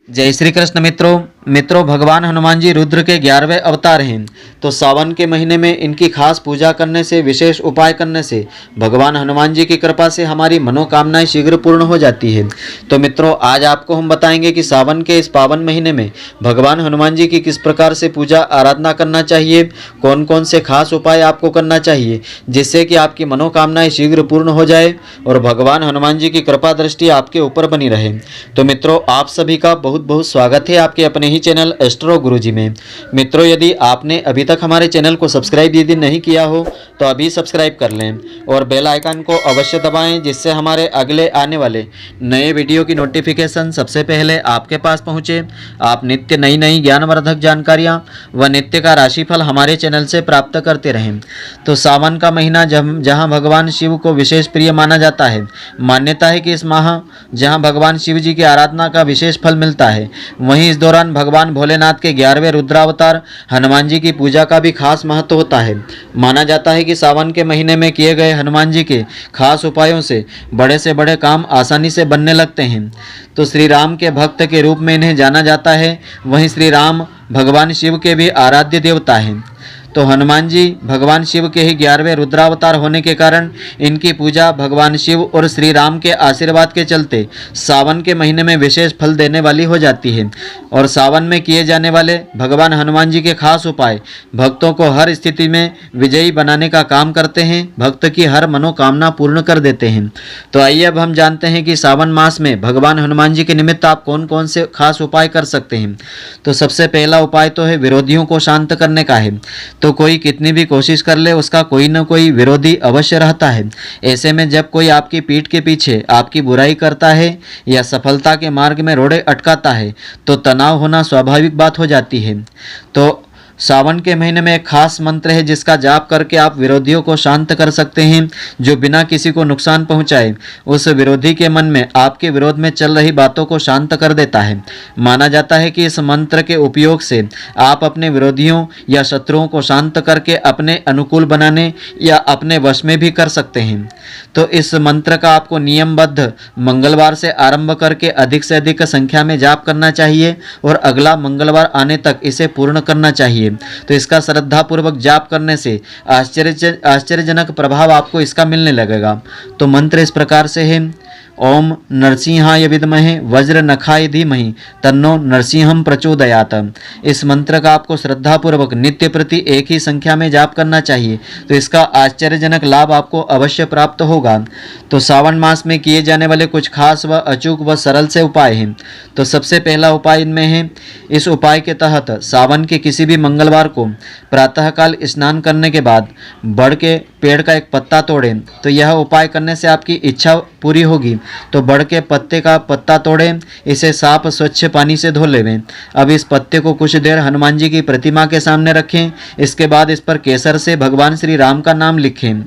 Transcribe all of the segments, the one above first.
जय श्री कृष्ण मित्रों भगवान हनुमान जी रुद्र के 11वें अवतार हैं। तो सावन के महीने में इनकी खास पूजा करने से, विशेष उपाय करने से भगवान हनुमान जी की कृपा से हमारी मनोकामनाएं शीघ्र पूर्ण हो जाती है। तो मित्रों, आज आपको हम बताएंगे कि सावन के इस पावन महीने में भगवान हनुमान जी की किस प्रकार से पूजा आराधना करना चाहिए, कौन कौन से खास उपाय आपको करना चाहिए जिससे कि आपकी मनोकामनाएं शीघ्र पूर्ण हो जाए और भगवान हनुमान जी की कृपा दृष्टि आपके ऊपर बनी रहे। तो मित्रों, आप सभी का बहुत बहुत स्वागत है आपके अपने ही चैनल एस्ट्रो गुरुजी में। मित्रों, यदि आपने अभी तक हमारे चैनल को सब्सक्राइब यदि नहीं किया हो तो अभी सब्सक्राइब कर लें और बेल आइकन को अवश्य दबाएं, जिससे हमारे अगले आने वाले नए वीडियो की नोटिफिकेशन सबसे पहले आपके पास पहुंचे। आप नित्य नई नई ज्ञानवर्धक जानकारियां व नित्य का राशिफल हमारे चैनल से प्राप्त करते रहें। तो सावन का महीना जहां भगवान शिव को विशेष प्रिय माना जाता है, मान्यता है कि इस माह जहां भगवान शिव जी की आराधना का विशेष फल मिलता है, वहीं इस दौरान भगवान भोलेनाथ के 11वें रुद्रावतार हनुमान जी की पूजा का भी खास महत्व होता है। माना जाता है कि सावन के महीने में किए गए हनुमान जी के खास उपायों से बड़े काम आसानी से बनने लगते हैं। तो श्री राम के भक्त के रूप में इन्हें जाना जाता है। वहीं श्री राम भगवान शिव के भी आराध्य देवता हैं। तो हनुमान जी भगवान शिव के ही 11वें रुद्रावतार होने के कारण इनकी पूजा भगवान शिव और श्री राम के आशीर्वाद के चलते सावन के महीने में विशेष फल देने वाली हो जाती है। और सावन में किए जाने वाले भगवान हनुमान जी के खास उपाय भक्तों को हर स्थिति में विजयी बनाने का काम करते हैं, भक्त की हर मनोकामना पूर्ण कर देते हैं। तो आइए अब हम जानते हैं कि सावन मास में भगवान हनुमान जी के निमित्त आप कौन कौन से खास उपाय कर सकते हैं। तो सबसे पहला उपाय तो है विरोधियों को शांत करने का है। तो कोई कितनी भी कोशिश कर ले, उसका कोई न कोई विरोधी अवश्य रहता है। ऐसे में जब कोई आपकी पीठ के पीछे आपकी बुराई करता है या सफलता के मार्ग में रोड़े अटकाता है तो तनाव होना स्वाभाविक बात हो जाती है। तो सावन के महीने में एक खास मंत्र है जिसका जाप करके आप विरोधियों को शांत कर सकते हैं, जो बिना किसी को नुकसान पहुंचाए उस विरोधी के मन में आपके विरोध में चल रही बातों को शांत कर देता है। माना जाता है कि इस मंत्र के उपयोग से आप अपने विरोधियों या शत्रुओं को शांत करके अपने अनुकूल बनाने या अपने वश में भी कर सकते हैं। तो इस मंत्र का आपको नियमबद्ध मंगलवार से आरंभ करके अधिक से अधिक संख्या में जाप करना चाहिए और अगला मंगलवार आने तक इसे पूर्ण करना चाहिए। तो इसका श्रद्धापूर्वक जाप करने से आश्चर्यजनक प्रभाव आपको इसका मिलने लगेगा। तो मंत्र इस प्रकार से है: ओम नरसिंहाय विद्महे वज्र नखाय धीमहि तन्नो नरसिंहम प्रचोदयात। इस मंत्र का आपको श्रद्धापूर्वक नित्य प्रति एक ही संख्या में जाप करना चाहिए। तो इसका आश्चर्यजनक लाभ आपको अवश्य प्राप्त होगा। तो सावन मास में किए जाने वाले कुछ खास व अचूक व सरल से उपाय हैं। तो सबसे पहला उपाय इनमें है, इस उपाय के तहत सावन के किसी भी मंगलवार को प्रातःकाल स्नान करने के बाद बड़ के पेड़ का एक पत्ता तोड़ें। तो यह उपाय करने से आपकी इच्छा पूरी होगी। तो बड़ के पत्ते का पत्ता तोड़ें, इसे साफ स्वच्छ पानी से धो लेवें। अब इस पत्ते को कुछ देर हनुमान जी की प्रतिमा के सामने रखें। इसके बाद इस पर केसर से भगवान श्री राम का नाम लिखें।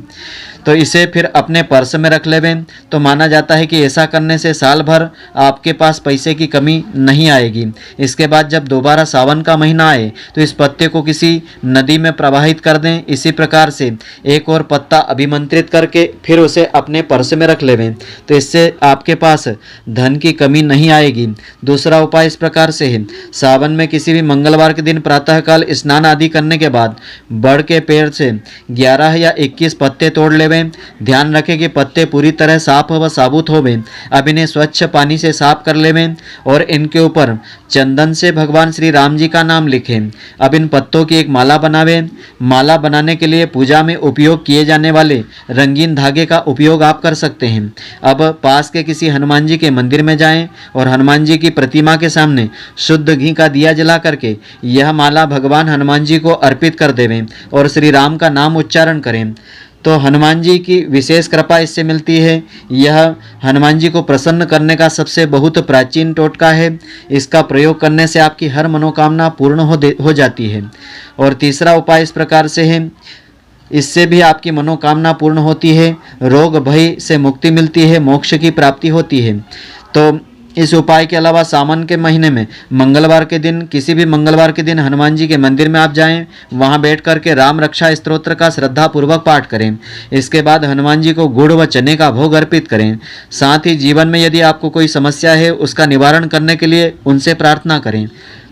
तो इसे फिर अपने पर्स में रख लेवें। तो माना जाता है कि ऐसा करने से साल भर आपके पास पैसे की कमी नहीं आएगी। इसके बाद जब दोबारा सावन का महीना आए तो इस पत्ते को किसी नदी में प्रवाहित कर दें। इसी प्रकार से एक और पत्ता अभिमंत्रित करके फिर उसे अपने पर्स में रख लेवें। तो इससे आपके पास धन की कमी नहीं आएगी। दूसरा उपाय इस प्रकार से है, सावन में किसी भी मंगलवार के दिन प्रातःकाल स्नान आदि करने के बाद बड़ के पेड़ से 11 या 21 पत्ते तोड़ लेवें। ध्यान रखें कि पत्ते पूरी तरह साफ व साबुत होवें। अब इन्हें स्वच्छ पानी से साफ कर लेवें और इनके ऊपर चंदन से भगवान श्री राम जी का नाम लिखें। अब इन पत्तों की एक माला बनावें। माला बनाने के लिए पूजा में उपयोग किए जाने वाले रंगीन धागे का उपयोग आप कर सकते हैं। अब पास के किसी हनुमान जी के मंदिर में जाएं और हनुमान जी की प्रतिमा के सामने शुद्ध घी का दिया जला करके यह माला भगवान हनुमान जी को अर्पित कर देवें और श्री राम का नाम उच्चारण करें। तो हनुमान जी की विशेष कृपा इससे मिलती है। यह हनुमान जी को प्रसन्न करने का सबसे बहुत प्राचीन टोटका है। इसका प्रयोग करने से आपकी हर मनोकामना पूर्ण हो जाती है। और तीसरा उपाय इस प्रकार से है, इससे भी आपकी मनोकामना पूर्ण होती है, रोग भय से मुक्ति मिलती है, मोक्ष की प्राप्ति होती है। तो इस उपाय के अलावा सावन के महीने में मंगलवार के दिन, किसी भी मंगलवार के दिन हनुमान जी के मंदिर में आप जाएं, वहां बैठ करके राम रक्षा स्तोत्र का श्रद्धापूर्वक पाठ करें। इसके बाद हनुमान जी को गुड़ व चने का भोग अर्पित करें। साथ ही जीवन में यदि आपको कोई समस्या है उसका निवारण करने के लिए उनसे प्रार्थना करें।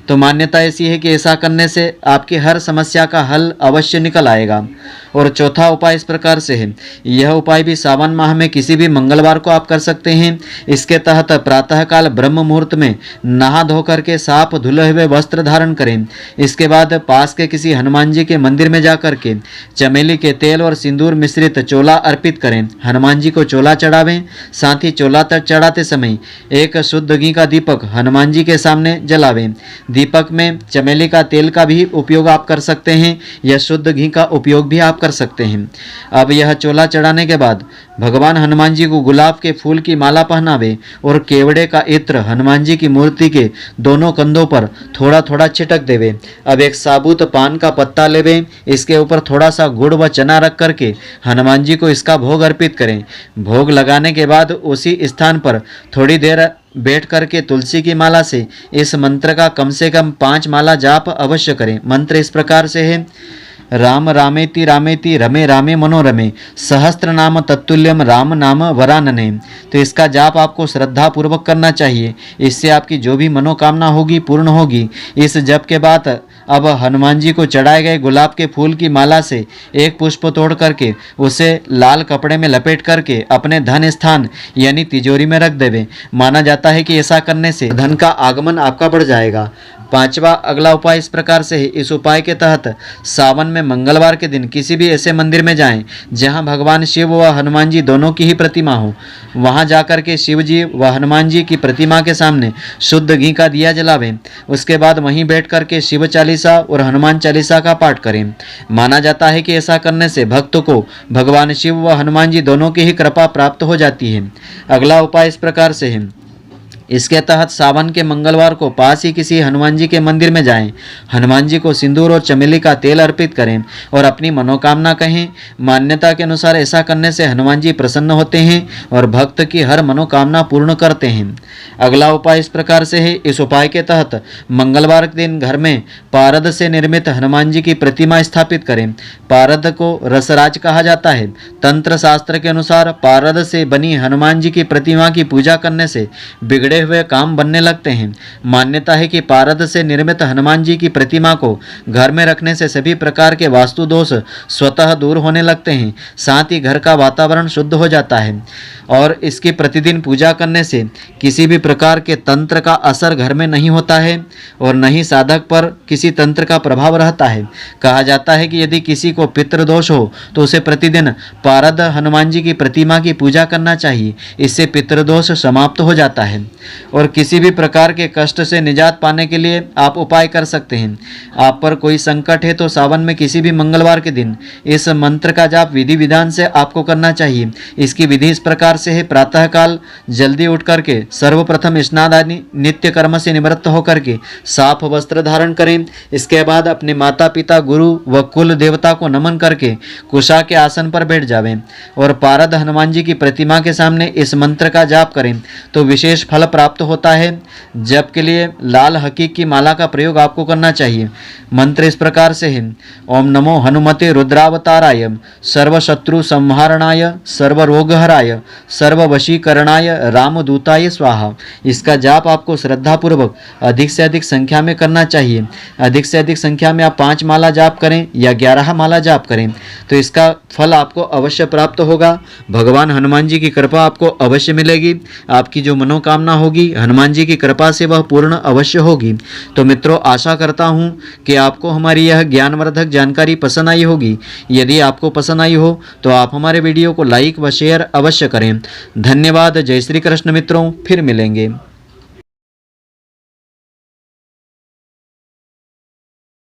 तो मान्यता ऐसी है कि ऐसा करने से आपकी हर समस्या का हल अवश्य निकल आएगा। और चौथा उपाय इस प्रकार से है, यह उपाय भी सावन माह में किसी भी मंगलवार को आप कर सकते हैं। इसके तहत प्रातःकाल ब्रह्म मुहूर्त में नहा धो करके साफ धुले हुए वस्त्र धारण करें। इसके बाद पास के किसी हनुमान जी के मंदिर में जाकर के चमेली के तेल और सिंदूर मिश्रित चोला अर्पित करें। हनुमान जी को चोला चढ़ावें। साथ ही चोला तक चढ़ाते समय एक शुद्ध घी का दीपक हनुमान जी के सामने जलावें। दीपक में चमेली का तेल का भी उपयोग आप कर सकते हैं या शुद्ध घी का उपयोग भी आप कर सकते हैं। अब यह चोला चढ़ाने के बाद भगवान हनुमान जी को गुलाब के फूल की माला पहनावे और केवड़े का इत्र हनुमान जी की मूर्ति के दोनों कंधों पर थोड़ा थोड़ा छिटक देवे। अब एक साबुत पान का पत्ता लेवे, इसके ऊपर थोड़ा सा गुड़ व चना रख करके हनुमान जी को इसका भोग अर्पित करें। भोग लगाने के बाद उसी स्थान पर थोड़ी देर बैठ करके तुलसी की माला से इस मंत्र का कम से कम 5 माला जाप अवश्य करें। मंत्र इस प्रकार से है, राम रामेति रामेति रमे रामे मनोरमे सहस्त्र नाम तत्तुल्यम राम नाम वरानने। तो इसका जाप आपको श्रद्धा पूर्वक करना चाहिए। इससे आपकी जो भी मनोकामना होगी पूर्ण होगी। इस जप के बाद अब हनुमान जी को चढ़ाए गए गुलाब के फूल की माला से एक पुष्प तोड़ करके उसे लाल कपड़े में लपेट करके अपने धन स्थान यानी तिजोरी में रख देवे। माना जाता है कि ऐसा करने से धन का आगमन आपका बढ़ जाएगा। पांचवा अगला उपाय इस प्रकार से है। इस उपाय के तहत सावन में मंगलवार के दिन किसी भी ऐसे मंदिर में जाएं जहां भगवान शिव व हनुमान जी दोनों की ही प्रतिमा हो। वहां जाकर के शिव जी व हनुमान जी की प्रतिमा के सामने शुद्ध घी का दिया जलावें। उसके बाद वहीं बैठ करके शिव चालीसा और हनुमान चालीसा का पाठ करें। माना जाता है कि ऐसा करने से भक्त को भगवान शिव व हनुमान जी दोनों की ही कृपा प्राप्त हो जाती है। अगला उपाय इस प्रकार से है। इसके तहत सावन के मंगलवार को पास ही किसी हनुमान जी के मंदिर में जाएं। हनुमान जी को सिंदूर और चमेली का तेल अर्पित करें और अपनी मनोकामना कहें। मान्यता के अनुसार ऐसा करने से हनुमान जी प्रसन्न होते हैं और भक्त की हर मनोकामना पूर्ण करते हैं। अगला उपाय इस प्रकार से है। इस उपाय के तहत मंगलवार के दिन घर में पारद से निर्मित हनुमान जी की प्रतिमा स्थापित करें। पारद को रसराज कहा जाता है। तंत्र शास्त्र के अनुसार पारद से बनी हनुमान जी की प्रतिमा की पूजा करने से बिगड़े हुए काम बनने लगते हैं। मान्यता है कि पारद से निर्मित हनुमान जी की प्रतिमा को घर में रखने से सभी प्रकार के वास्तु दोष स्वतः दूर होने लगते हैं। साथ ही घर का वातावरण शुद्ध हो जाता है और इसकी प्रतिदिन पूजा करने से किसी भी प्रकार के तंत्र का असर घर में नहीं होता है और न ही साधक पर किसी तंत्र का प्रभाव रहता है। कहा जाता है कि यदि किसी को पितृदोष हो तो उसे प्रतिदिन पारद हनुमान जी की प्रतिमा की पूजा करना चाहिए। इससे पितृदोष समाप्त हो जाता है। और किसी भी प्रकार के कष्ट से निजात पाने के लिए आप उपाय कर सकते हैं। आप पर कोई संकट है तो सावन में किसी भी मंगलवार के दिन इस मंत्र का जाप विधि विधान से आपको करना चाहिए। इसकी विधि इस प्रकार से है। प्रातःकाल जल्दी उठ करके सर्वप्रथम स्नान आदि नित्य कर्म से निवृत्त होकर के साफ वस्त्र धारण करें। इसके बाद अपने माता पिता गुरु व कुल देवता को नमन करके कुशा के आसन पर बैठ जावें और पारद हनुमान जी की प्रतिमा के सामने इस मंत्र का जाप करें तो विशेष फल प्राप्त होता है। जप के लिए लाल हकीक की माला का प्रयोग आपको करना चाहिए। मंत्र इस प्रकार से है। ओम नमो हनुमते रुद्रावताराय सर्वशत्रु संहारणाय सर्वरोगहराय सर्ववशीकरणाय रामदूताय स्वाहा। इसका जाप आपको श्रद्धापूर्वक अधिक से अधिक संख्या में करना चाहिए। अधिक से अधिक संख्या में आप 5 माला जाप करें या 11 माला जाप करें तो इसका फल आपको अवश्य प्राप्त होगा। भगवान हनुमान जी की कृपा आपको अवश्य मिलेगी। आपकी जो मनोकामना होगी हनुमान जी की कृपा से वह पूर्ण अवश्य होगी। तो मित्रों, आशा करता हूँ कि आपको हमारी यह ज्ञानवर्धक जानकारी पसंद आई होगी। यदि आपको पसंद आई हो तो आप हमारे वीडियो को लाइक व शेयर अवश्य करें। धन्यवाद। जय श्री कृष्ण मित्रों, फिर मिलेंगे।